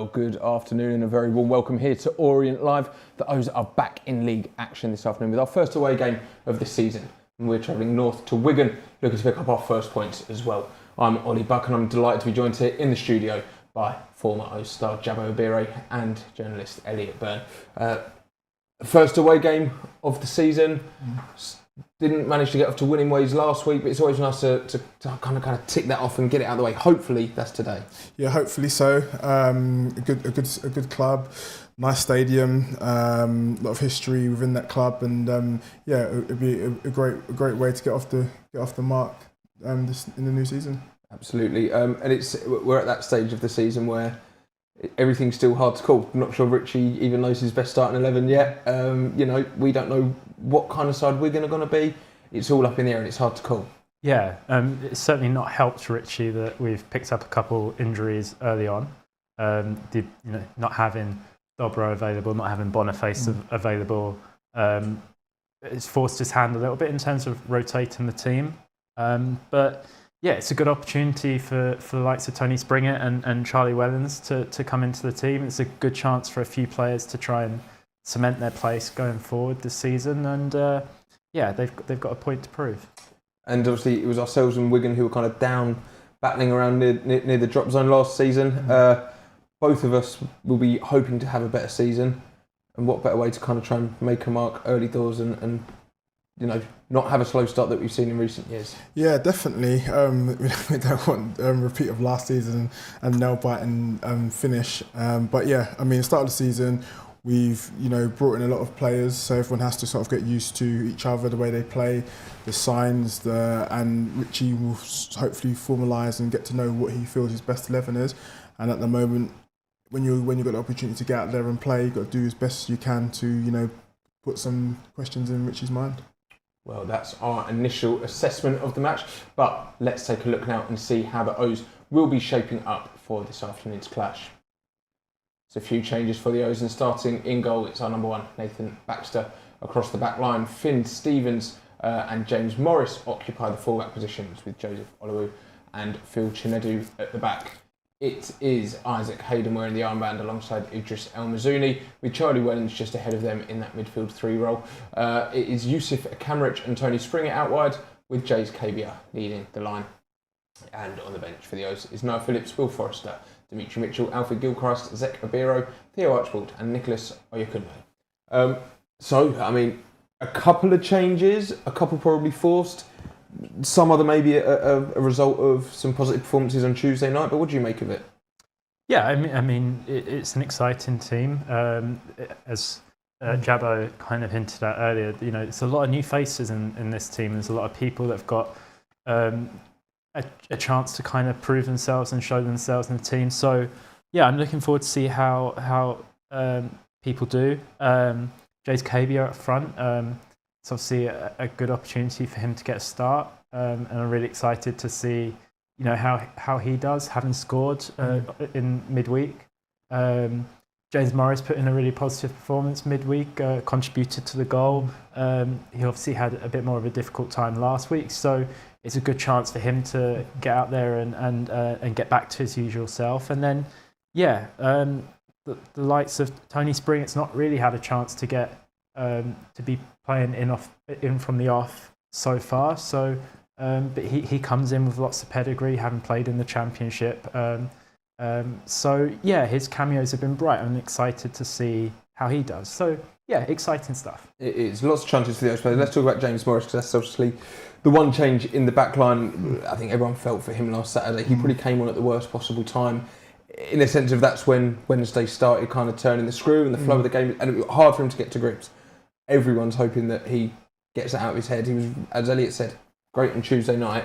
Well, good afternoon and a very warm welcome here to Orient Live. The O's are back in league action this afternoon with our first away game of the season. And we're travelling north to Wigan, looking to pick up our first points as well. I'm Ollie Buck and I'm delighted to be joined here in the studio by former O's star Jabo Abire and journalist Elliot Byrne. First away game of the season. Didn't manage to get off to winning ways last week, but it's always nice to kind of tick that off and get it out of the way. Hopefully that's today. Yeah, hopefully so. A good club, nice stadium, a lot of history within that club, and it'd be a great way to get off the mark in the new season. Absolutely, and we're at that stage of the season where everything's still hard to call. I'm not sure Richie even knows his best starting 11 yet. We don't know what kind of side Wigan are going to be. It's all up in the air and it's hard to call. Yeah, it's certainly not helped Richie that we've picked up a couple injuries early on. Not having Dobro available, not having Boniface available, it's forced his hand a little bit in terms of rotating the team. But yeah, it's a good opportunity for the likes of Tony Springer and Charlie Wellens to come into the team. It's a good chance for a few players to try and cement their place going forward this season, and they've got a point to prove. And obviously it was ourselves and Wigan who were kind of down, battling around near the drop zone last season. Both of us will be hoping to have a better season, and what better way to kind of try and make a mark early doors and not have a slow start that we've seen in recent years. Yeah, definitely. We don't want a repeat of last season and nail-biting finish. But yeah, I mean, start of the season, we've brought in a lot of players, so everyone has to sort of get used to each other, the way they play, the signs, and Richie will hopefully formalise and get to know what he feels his best 11 is. And at the moment, when you've got the opportunity to get out there and play, you've got to do as best as you can to put some questions in Richie's mind. Well, that's our initial assessment of the match, but let's take a look now and see how the O's will be shaping up for this afternoon's clash. So a few changes for the O's, and starting in goal, it's our number one, Nathan Baxter. Across the back line, Finn Stevens and James Morris occupy the fullback positions with Joseph Oluwu and Phil Chinedu at the back. It is Isaac Hayden wearing the armband alongside Idris El Mazouni, with Charlie Wellens just ahead of them in that midfield three role. It is Yousef Akhamrich and Tony Springer out wide, with Jays Kabia leading the line. And on the bench for the O's is Noah Phillips, Will Forrester, Dimitri Mitchell, Alfred Gilchrist, Zek Abiro, Theo Archibald and Nicholas Oyakunle. A couple of changes, a couple probably forced. Some other maybe a result of some positive performances on Tuesday night, but what do you make of it? Yeah, I mean it's an exciting team. As Jabo kind of hinted at earlier, it's a lot of new faces in this team. There's a lot of people that have got a chance to kind of prove themselves and show themselves in the team. So yeah, I'm looking forward to see how people do. Jays Kabia up front. It's obviously a good opportunity for him to get a start, and I'm really excited to see, how he does, having scored in midweek. James Morris put in a really positive performance midweek, contributed to the goal. He obviously had a bit more of a difficult time last week, so it's a good chance for him to get out there and get back to his usual self. And then, the likes of Tony Spring, it's not really had a chance to get to be playing in from the off so far. So, but he comes in with lots of pedigree, having played in the Championship. So yeah, his cameos have been bright. I'm excited to see how he does. So yeah, exciting stuff. It is. Lots of chances for the O's players. Let's talk about James Morris, because that's obviously the one change in the back line I think everyone felt for him last Saturday. He probably came on at the worst possible time, in the sense of that's when Wednesday started kind of turning the screw and the flow of the game, and it was hard for him to get to grips. Everyone's hoping that he gets that out of his head. He was, as Elliot said, great on Tuesday night.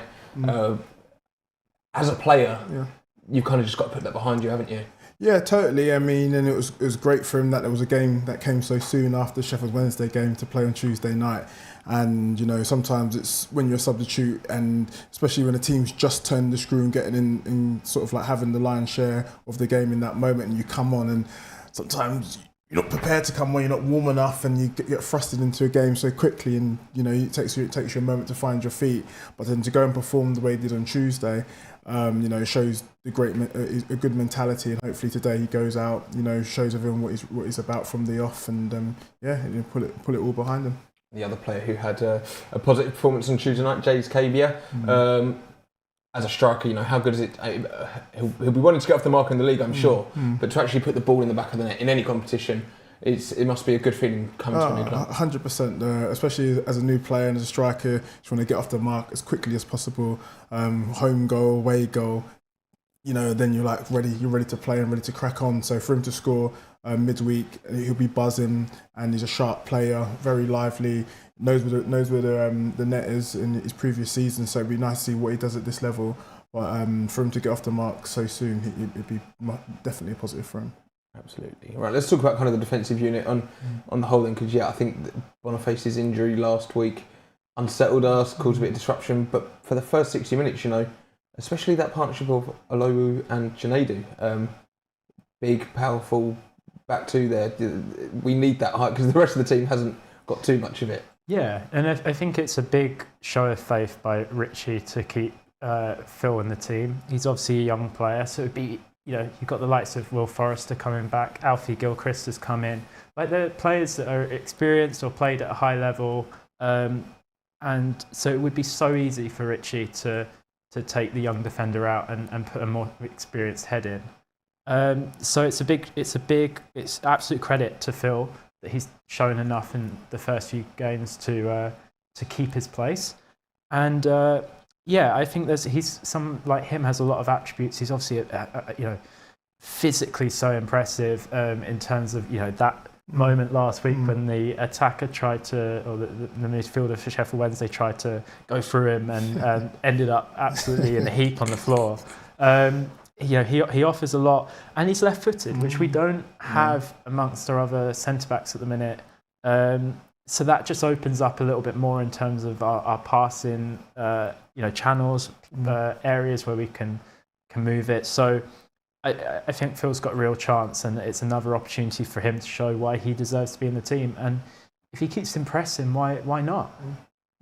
As a player, you've kind of just got to put that behind you, haven't you? Yeah, totally. I mean, and it was great for him that there was a game that came so soon after the Sheffield Wednesday game to play on Tuesday night. And, sometimes it's when you're a substitute, and especially when a team's just turned the screw and getting in sort of like having the lion's share of the game in that moment, and you come on, and sometimes you're not prepared to come on, you're not warm enough, and you get thrusted into a game so quickly, and it takes you a moment to find your feet. But then to go and perform the way he did on Tuesday, Shows a good mentality, and hopefully today he goes out, shows everyone what he's about from the off, and pull it all behind him. The other player who had a positive performance on Tuesday night, Jay's Kavia. As a striker, how good is it? He'll be wanting to get off the mark in the league, I'm sure, but to actually put the ball in the back of the net in any competition, it must be a good feeling coming to a new club. 100%, especially as a new player and as a striker, you want to get off the mark as quickly as possible. Home goal, away goal, then you're ready to play and ready to crack on. So for him to score midweek, he'll be buzzing, and he's a sharp player, very lively, knows where the net is in his previous season. So it'd be nice to see what he does at this level. But for him to get off the mark so soon, it'd be definitely a positive for him. Absolutely. Right, let's talk about kind of the defensive unit on the whole then, because I think that Boniface's injury last week unsettled us, caused a bit of disruption, but for the first 60 minutes, especially that partnership of Olowu and Janedu, big, powerful back two there, we need that height because the rest of the team hasn't got too much of it. Yeah, and I think it's a big show of faith by Richie to keep Phil in the team. He's obviously a young player, so it'd be, you've got the likes of Will Forrester coming back, Alfie Gilchrist has come in. Like, they're players that are experienced or played at a high level, and so it would be so easy for Richie to take the young defender out and put a more experienced head in. So it's absolute credit to Phil that he's shown enough in the first few games to keep his place. And I think he's some like him has a lot of attributes. He's obviously physically so impressive in terms of that moment last week when the attacker or the midfielder for Sheffield Wednesday tried to go through him and ended up absolutely in a heap on the floor. He offers a lot, and he's left-footed, which we don't have amongst our other centre-backs at the minute. So that just opens up a little bit more in terms of our passing, channels, areas where we can move it. So I think Phil's got a real chance, and it's another opportunity for him to show why he deserves to be in the team. And if he keeps impressing, why not?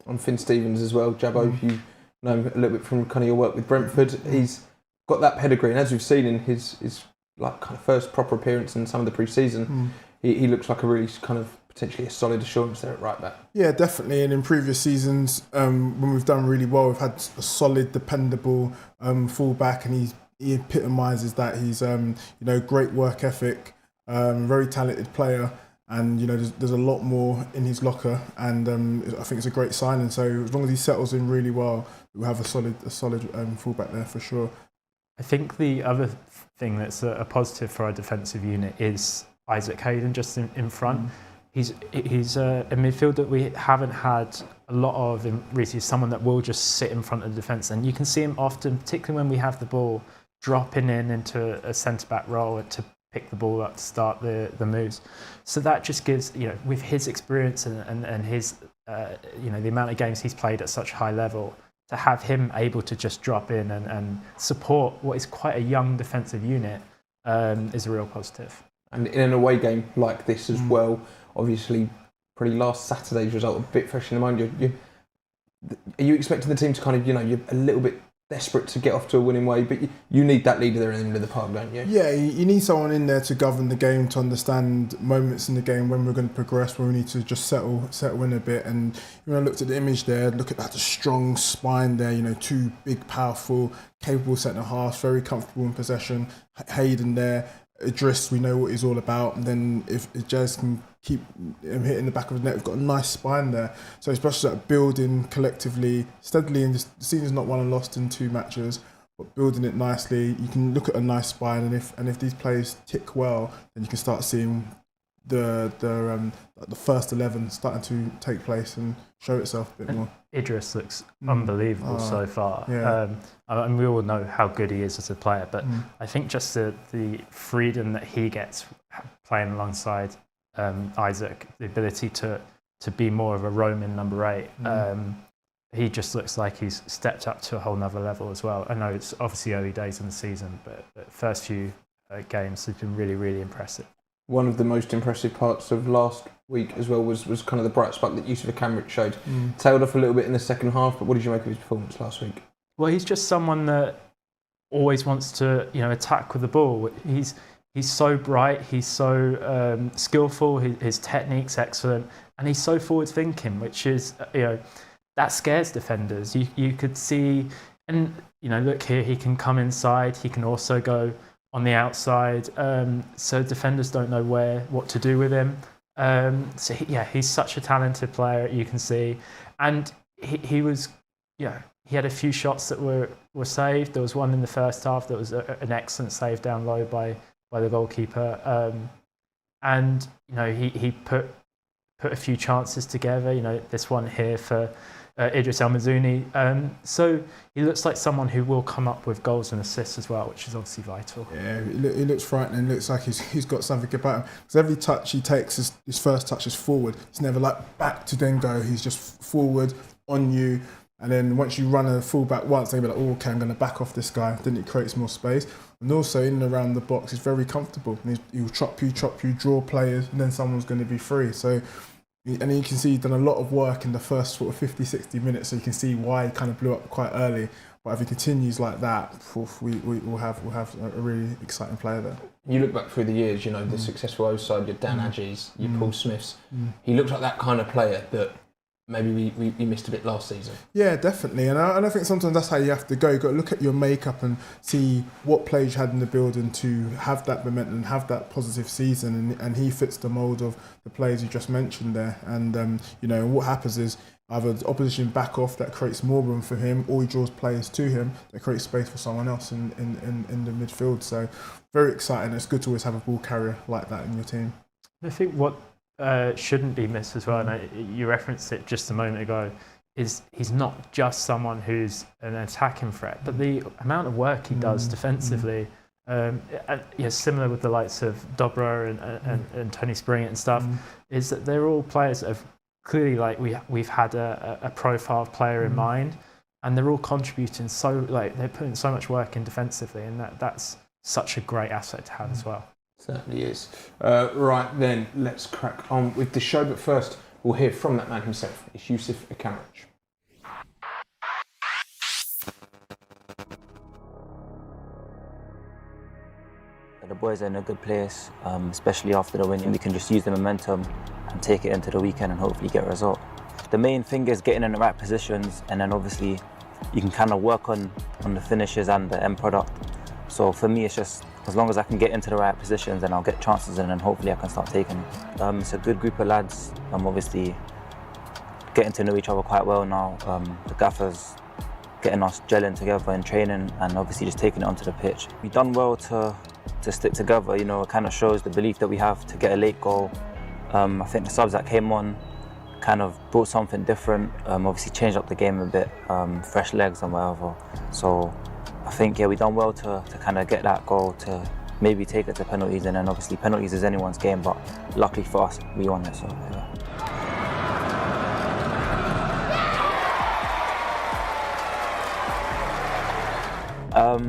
On Finn Stevens as well, Jabbo, you know him a little bit from kind of your work with Brentford. He's got that pedigree, and as we've seen in his like kind of first proper appearance in some of the pre-season, he looks like a really kind of potentially a solid assurance there at right back. Yeah, definitely. And in previous seasons, when we've done really well, we've had a solid, dependable full back, and he epitomises that. He's great work ethic, very talented player, and there's a lot more in his locker, and I think it's a great signing. So as long as he settles in really well, we'll have a solid full back there for sure. I think the other thing that's a positive for our defensive unit is Isaac Hayden just in front. He's a midfield that we haven't had a lot of in recently, someone that will just sit in front of the defence, and you can see him often, particularly when we have the ball, dropping into a centre-back role to pick the ball up to start the moves. So that just gives, with his experience and his, the amount of games he's played at such high level, to have him able to just drop in and support what is quite a young defensive unit is a real positive. And in an away game like this as well, obviously, probably last Saturday's result a bit fresh in the mind. Are you expecting the team to kind of, you're a little bit desperate to get off to a winning way, but you need that leader there in the middle of the park, don't you? Yeah, you need someone in there to govern the game, to understand moments in the game when we're going to progress, when we need to just settle in a bit. And when I looked at the image there, look at that strong spine there, two big, powerful, capable centre-halves, very comfortable in possession. Hayden there, Idris, we know what he's all about. And then if Jazz can keep hitting the back of the net, we've got a nice spine there. So it's just like building collectively, steadily, and the season's not won and lost in 2 matches, but building it nicely. You can look at a nice spine, and if these players tick well, then you can start seeing the first 11 starting to take place and show itself a bit more. Idris looks unbelievable so far. Yeah. And we all know how good he is as a player, but I think just the freedom that he gets playing alongside Isaac, the ability to be more of a roaming number 8, he just looks like he's stepped up to a whole nother level as well. I know it's obviously early days in the season, but the first few games have been really, really impressive. One of the most impressive parts of last week as well was kind of the bright spark that Yousef Akhamrich showed. Tailed off a little bit in the second half, but what did you make of his performance last week? Well, he's just someone that always wants to, attack with the ball. He's so bright, he's so skillful, his technique's excellent, and he's so forward thinking, which is, that scares defenders. You could see, and look here, he can come inside, he can also go on the outside, so defenders don't know what to do with him. He's such a talented player, you can see, and he was, he had a few shots that were saved. There was one in the first half that was an excellent save down low by the goalkeeper, and he put a few chances together. This one here for Idris El Mazouni. So he looks like someone who will come up with goals and assists as well, which is obviously vital. Yeah, he looks frightening. Looks like he's got something about him. Because every touch he takes, his first touch is forward. It's never like back to then go. He's just forward on you. And then once you run a full-back once, they'll be like, okay, I'm going to back off this guy. Then it creates more space. And also in and around the box, he's very comfortable. And he'll chop you, draw players, and then someone's going to be free. So, and you can see he's done a lot of work in the first sort of 50, 60 minutes. So you can see why he kind of blew up quite early. But if he continues like that, we'll have a really exciting player there. You look back through the years, the successful O's side, your Dan Adjies, your Paul Smiths. He looked like that kind of player that maybe we missed a bit last season. Yeah, definitely. And I think sometimes that's how you have to go. You've got to look at your makeup and see what players you had in the building to have that momentum and have that positive season. And he fits the mould of the players you just mentioned there. And, what happens is either the opposition back off, that creates more room for him, or he draws players to him that creates space for someone else in the midfield. So very exciting. It's good to always have a ball carrier like that in your team. I think what shouldn't be missed as well, and you referenced it just a moment ago, is he's not just someone who's an attacking threat, but the amount of work he does defensively, similar with the likes of Dobra and Tony Springett and stuff, is that they're all players that have clearly, we've had a profile player in mind, and they're all contributing they're putting so much work in defensively, and that's such a great asset to have as well. Certainly is. Right then, let's crack on with the show. But first, we'll hear from that man himself. It's Yousef Akhamrich. The boys are in a good place, especially after the win. We can just use the momentum and take it into the weekend and hopefully get a result. The main thing is getting in the right positions, and then obviously you can kind of work on the finishes and the end product. So for me, it's just as long as I can get into the right positions, then I'll get chances, and then hopefully I can start taking them. It's a good group of lads. Obviously getting to know each other quite well now. The gaffers getting us gelling together in training, and obviously just taking it onto the pitch. We've done well to stick together. It kind of shows the belief that we have to get a late goal. I think the subs that came on kind of brought something different. Obviously changed up the game a bit, fresh legs and whatever. So I think we've done well to kind of get that goal, to maybe take it to penalties, and then obviously penalties is anyone's game, but luckily for us, we won it. So yeah.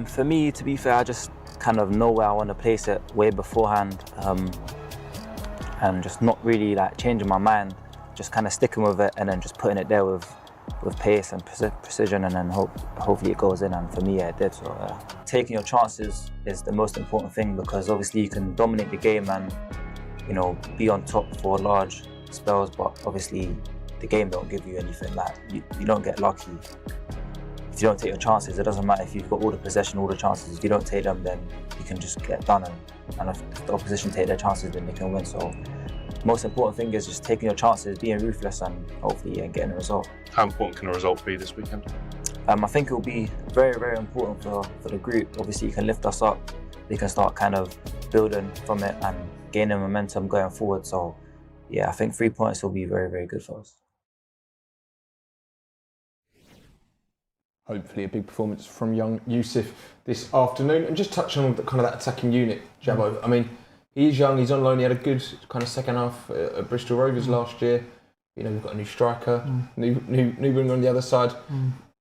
For me, to be fair, I just kind of know where I want to place it way beforehand, and just not really changing my mind, just kind of sticking with it and then just putting it there with pace and precision, and then hopefully it goes in, and for me it did. So taking your chances is the most important thing, because obviously you can dominate the game and be on top for large spells, but obviously the game don't give you anything. You don't get lucky. If you don't take your chances, it doesn't matter if you've got all the possession, all the chances. If you don't take them, then you can just get done, and if the opposition take their chances, then they can win. So most important thing is just taking your chances, being ruthless, and hopefully getting a result. How important can a result be this weekend? I think it will be very, very important for the group. Obviously, it can lift us up. We can start kind of building from it and gaining momentum going forward. So, I think 3 points will be very, very good for us. Hopefully a big performance from young Yousef this afternoon. And just touching on kind of that attacking unit, Jabbo. I mean, he is young, he's on loan, he had a good kind of second half at Bristol Rovers last year. We've got a new striker, new winger on the other side.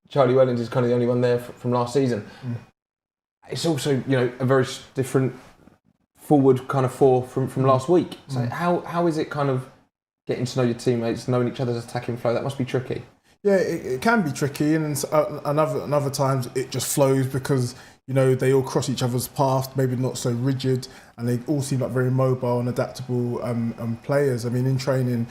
Charlie Wellens is kind of the only one there from last season. It's also, a very different forward kind of four from last week. So how is it kind of getting to know your teammates, knowing each other's attacking flow? That must be tricky. Yeah, it can be tricky, and other times it just flows because they all cross each other's path, maybe not so rigid, and they all seem like very mobile and adaptable players. I mean, in training,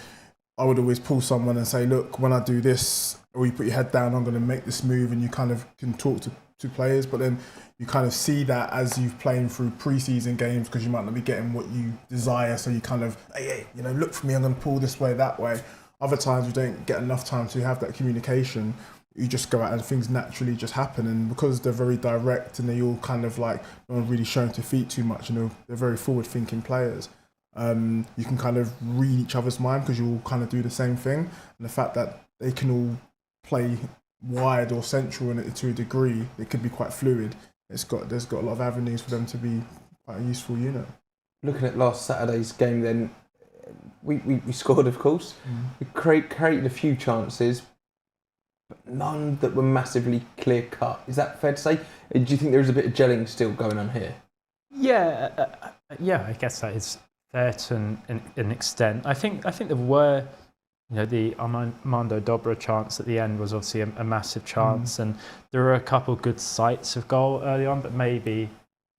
I would always pull someone and say, look, when I do this, or you put your head down, I'm going to make this move, and you kind of can talk to players, but then you kind of see that as you've playing through pre-season games, because you might not be getting what you desire, so you kind of, hey, look for me, I'm going to pull this way, that way. Other times you don't get enough time to have that communication. You just go out and things naturally just happen, and because they're very direct and they all kind of like not really showing to feet too much, they're very forward-thinking players. You can kind of read each other's mind because you all kind of do the same thing, and the fact that they can all play wide or central and to a degree, it can be quite fluid. There's got a lot of avenues for them to be quite a useful unit. Looking at last Saturday's game, then we scored, of course. We created a few chances, but none that were massively clear cut. Is that fair to say? Do you think there is a bit of gelling still going on here? Yeah, I guess that is fair to an extent. I think there were, the Armando Dobra chance at the end was obviously a massive chance, and there were a couple of good sights of goal early on, but maybe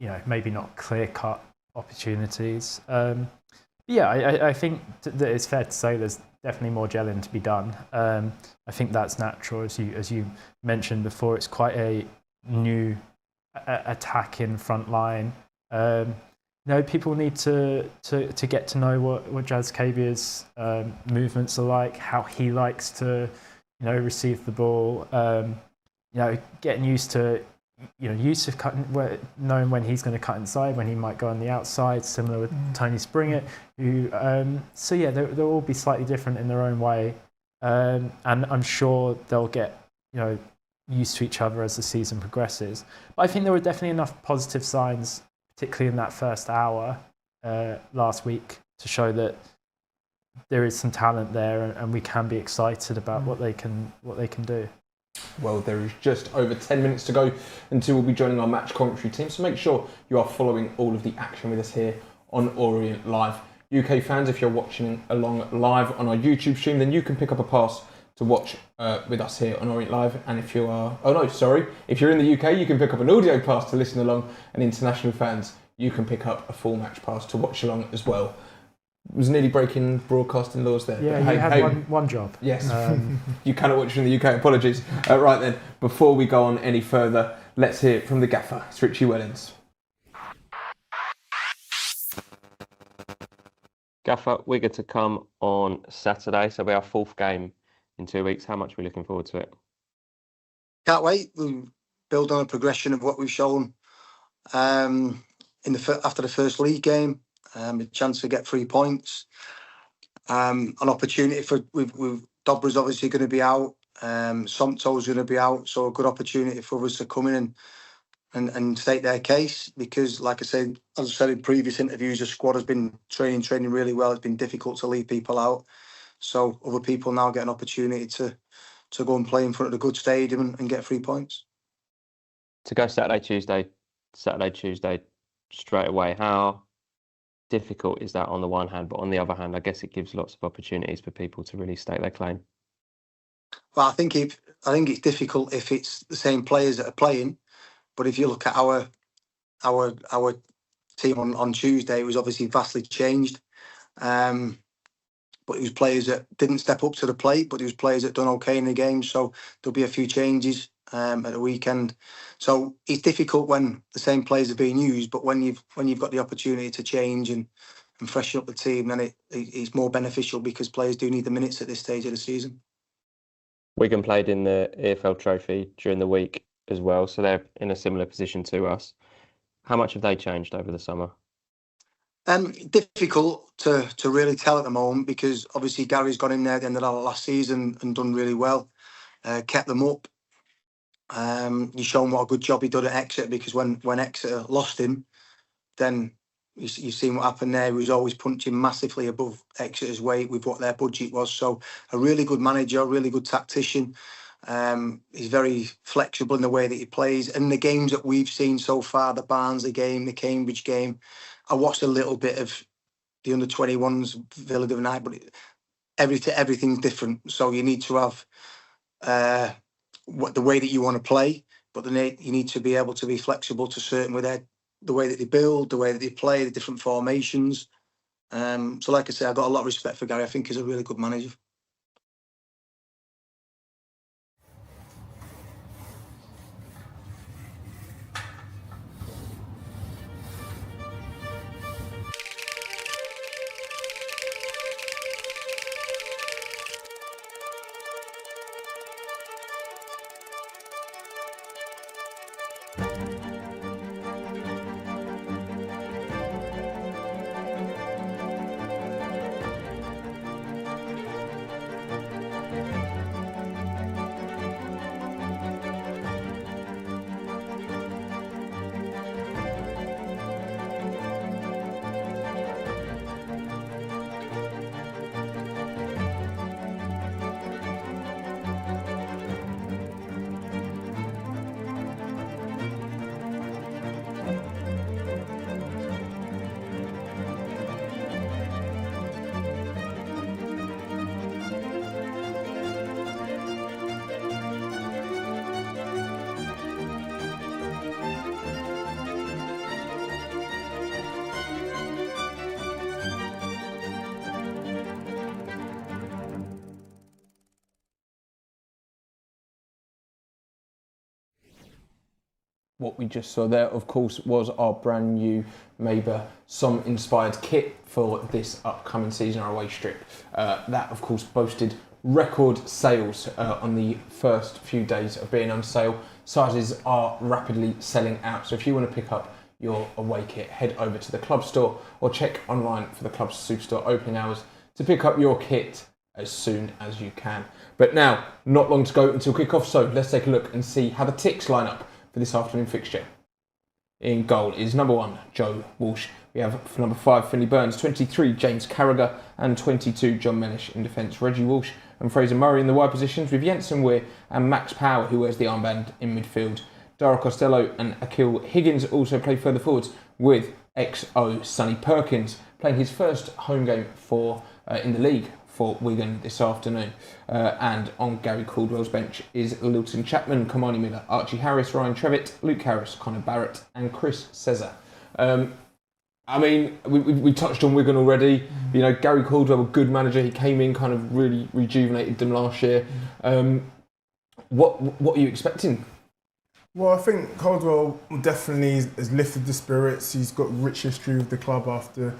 not clear cut opportunities. I think that it's fair to say there's definitely more gelling to be done. I think that's natural, as you mentioned before. It's quite a new attacking front line. People need to get to know what Jazz Cabia's movements are like, how he likes to receive the ball. Getting used to Yousef knowing when he's going to cut inside, when he might go on the outside, similar with Tony Springett, who they'll all be slightly different in their own way, and I'm sure they'll get used to each other as the season progresses. But I think there were definitely enough positive signs, particularly in that first hour last week, to show that there is some talent there, and we can be excited about what they can do. Well, there is just over 10 minutes to go until we'll be joining our match commentary team, so make sure you are following all of the action with us here on Orient Live. UK fans, if you're watching along live on our YouTube stream, then you can pick up a pass to watch with us here on Orient Live, and if you're in the UK, you can pick up an audio pass to listen along, and international fans, you can pick up a full match pass to watch along as well. Was nearly breaking broadcasting laws there. Yeah, you had one job. Yes, you cannot watch from the UK, apologies. Right then, before we go on any further, let's hear from the gaffer, it's Richie Wellens. Gaffer, Wigan to come on Saturday, so it'll be our fourth game in 2 weeks. How much are we looking forward to it? Can't wait. We'll build on a progression of what we've shown after the first league game. A chance to get 3 points. An opportunity for with Dobra's obviously going to be out. Somto's going to be out, so a good opportunity for us to come in and state their case. Because, like I said, as I said in previous interviews, the squad has been training really well. It's been difficult to leave people out, so other people now get an opportunity to go and play in front of a good stadium and get 3 points. To go Saturday, Tuesday, straight away. How difficult is that on the one hand, but on the other hand, I guess it gives lots of opportunities for people to really stake their claim. Well, I think it's difficult if it's the same players that are playing, but if you look at our team on Tuesday, it was obviously vastly changed. But it was players that didn't step up to the plate, but it was players that done okay in the game. So there'll be a few changes at the weekend. So it's difficult when the same players are being used, but when you've got the opportunity to change and freshen up the team, then it's more beneficial because players do need the minutes at this stage of the season. Wigan played in the EFL Trophy during the week as well, so they're in a similar position to us. How much have they changed over the summer? Difficult to really tell at the moment because obviously Gary's gone in there at the end of the last season and done really well, kept them up. You've shown what a good job he did at Exeter, because when Exeter lost him, then you've seen what happened there. He was always punching massively above Exeter's weight with what their budget was. So a really good manager, a really good tactician. He's very flexible in the way that he plays. And the games that we've seen so far, the Barnsley game, the Cambridge game, I watched a little bit of the under-21s, Villa the other night, but everything's different. So you need to have the way that you want to play, but you need to be able to be flexible to certain with the way that they build, the way that they play, the different formations. So like I say, I've got a lot of respect for Gary. I think he's a really good manager. What we just saw there, of course, was our brand new Maber Som inspired kit for this upcoming season, our away strip. That, of course, boasted record sales on the first few days of being on sale. Sizes are rapidly selling out, so if you want to pick up your away kit, head over to the club store or check online for the club's superstore opening hours to pick up your kit as soon as you can. But now, not long to go until kick-off, so let's take a look and see how the ticks line up for this afternoon fixture. In goal is number 1, Joe Walsh. We have for number 5, Finley Burns, 23, James Carragher, and 22, John Menish in defence. Reggie Walsh and Fraser Murray in the wide positions, with Jensen Weir and Max Power, who wears the armband, in midfield. Dara Costello and Akil Higgins also play further forwards, with XO Sonny Perkins playing his first home game in the league for Wigan this afternoon. And on Gary Caldwell's bench is Lilton Chapman, Kamani Miller, Archie Harris, Ryan Trevitt, Luke Harris, Connor Barrett and Chris Cesar. I mean, we touched on Wigan already. You know, Gary Caldwell, a good manager. He came in, kind of really rejuvenated them last year. What are you expecting? Well, I think Caldwell definitely has lifted the spirits. He's got rich history with the club after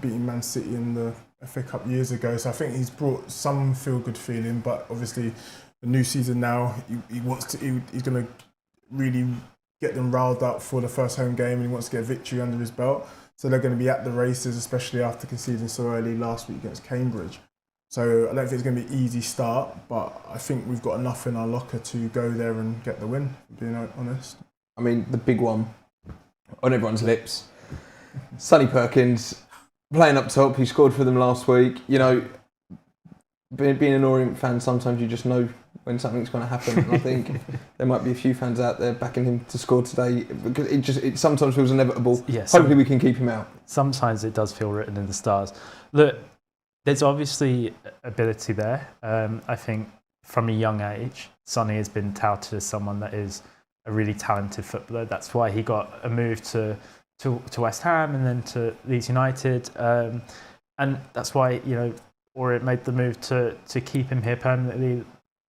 beating Man City in the FA Cup years ago. So I think he's brought some feel-good feeling. But obviously, the new season now, he's going to really get them riled up for the first home game, and he wants to get a victory under his belt. So they're going to be at the races, especially after conceding so early last week against Cambridge. So I don't think it's going to be an easy start, but I think we've got enough in our locker to go there and get the win, being honest. I mean, the big one on everyone's lips, Sonny Perkins playing up top. He scored for them last week. You know, being an Orient fan, sometimes you just know when something's going to happen. And I think there might be a few fans out there backing him to score today, because it sometimes feels inevitable. Yeah, hopefully we can keep him out. Sometimes it does feel written in the stars. Look, there's obviously ability there. I think from a young age, Sonny has been touted as someone that is a really talented footballer. That's why he got a move to West Ham and then to Leeds United. And that's why, you know, Orient made the move to keep him here permanently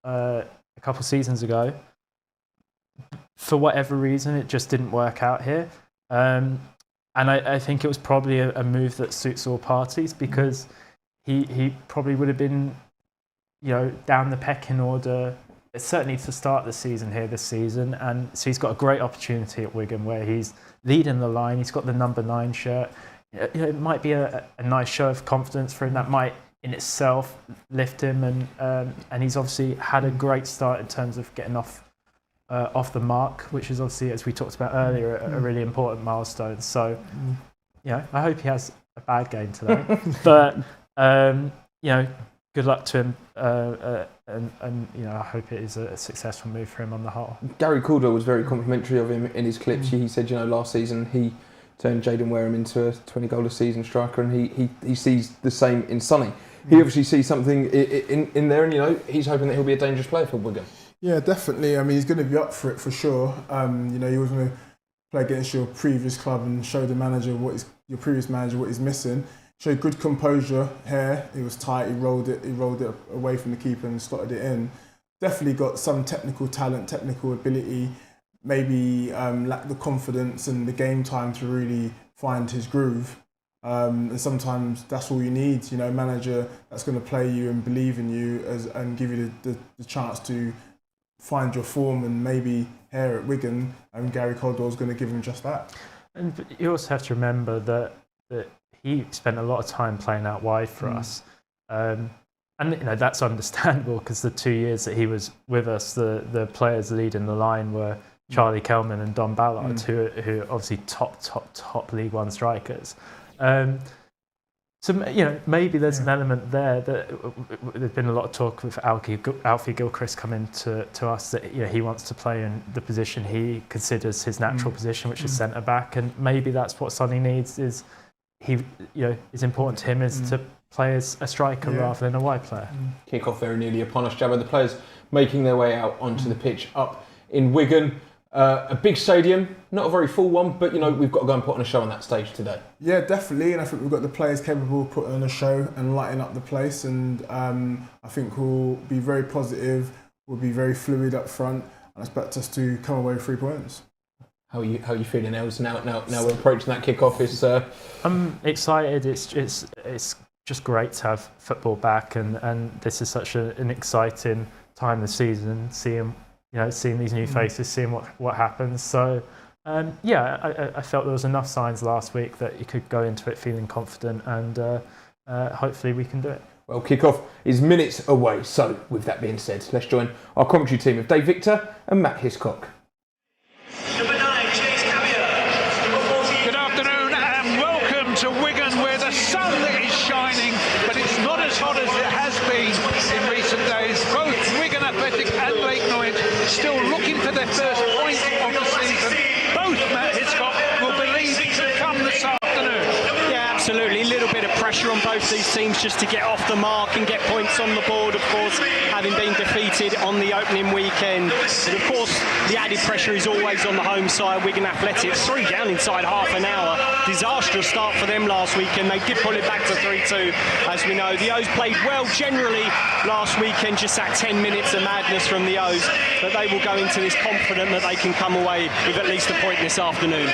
a couple of seasons ago. For whatever reason, it just didn't work out here. And I think it was probably a move that suits all parties, because he probably would have been, you know, down the pecking order, certainly to start the season here this season. And so he's got a great opportunity at Wigan where he's leading the line. He's got the number 9 shirt. You know, it might be a nice show of confidence for him that might in itself lift him. And he's obviously had a great start in terms of getting off the mark, which is obviously, as we talked about earlier, a really important milestone. So, you know, I hope he has a bad game today. But you know, good luck to him, and you know, I hope it is a successful move for him on the whole. Gary Caldwell was very complimentary of him in his clips. He said, you know, last season he turned Jaden Wareham into a 20-goal a season striker, and he sees the same in Sonny. He obviously sees something in there, and you know, he's hoping that he'll be a dangerous player for Wigan. Yeah, definitely. I mean, he's going to be up for it for sure. You know, you always want to play against your previous club and show the manager your previous manager what he's missing. Showed good composure here. It was tight. He rolled it away from the keeper and slotted it in. Definitely got some technical talent, technical ability. Maybe lacked the confidence and the game time to really find his groove. And sometimes that's all you need. You know, a manager that's going to play you and believe in you and give you the chance to find your form. And maybe here at Wigan, Gary Caldwell's going to give him just that. And you also have to remember that he spent a lot of time playing out wide for us. And you know, that's understandable because the 2 years that he was with us, the players leading the line were Charlie Kelman and Don Ballard, who are obviously top League One strikers. So you know, maybe there's an element there that there's been a lot of talk with Alfie Gilchrist coming to us that, you know, he wants to play in the position he considers his natural position, which is centre back, and maybe that's what Sonny needs. Is important to him is to play as a striker rather than a wide player. Kick-off very nearly upon us, Jabba. The players making their way out onto the pitch up in Wigan. A big stadium, not a very full one, but you know, we've got to go and put on a show on that stage today. Yeah, definitely, and I think we've got the players capable of putting on a show and lighting up the place, and I think we'll be very positive, we'll be very fluid up front, and I expect us to come away with 3 points. How are you feeling, Els? Now we're approaching that kick-off. I'm excited. It's just great to have football back, and this is such an exciting time of the season, seeing these new faces, seeing what happens. So, I felt there was enough signs last week that you could go into it feeling confident, and hopefully we can do it. Well, kick-off is minutes away. So, with that being said, let's join our commentary team of Dave Victor and Matt Hiscock. Good afternoon and welcome to Wigan, where the sun is shining, but it's not as hot as it has been in recent days. Both Wigan Athletic and Leyton Orient still looking for their first point of the season. Both, Matt Hiscock, will believe to come this afternoon. Yeah, absolutely. A little bit of pressure on both these teams just to get off the mark and get points on the board, of course, having been defeated on the opening weekend. But of course, the added pressure is always on the home side. Wigan Athletic, 3 down inside half an hour. Disastrous start for them last weekend. They did pull it back to 3-2, as we know. The O's played well generally last weekend, just that 10 minutes of madness from the O's. But they will go into this confident that they can come away with at least a point this afternoon.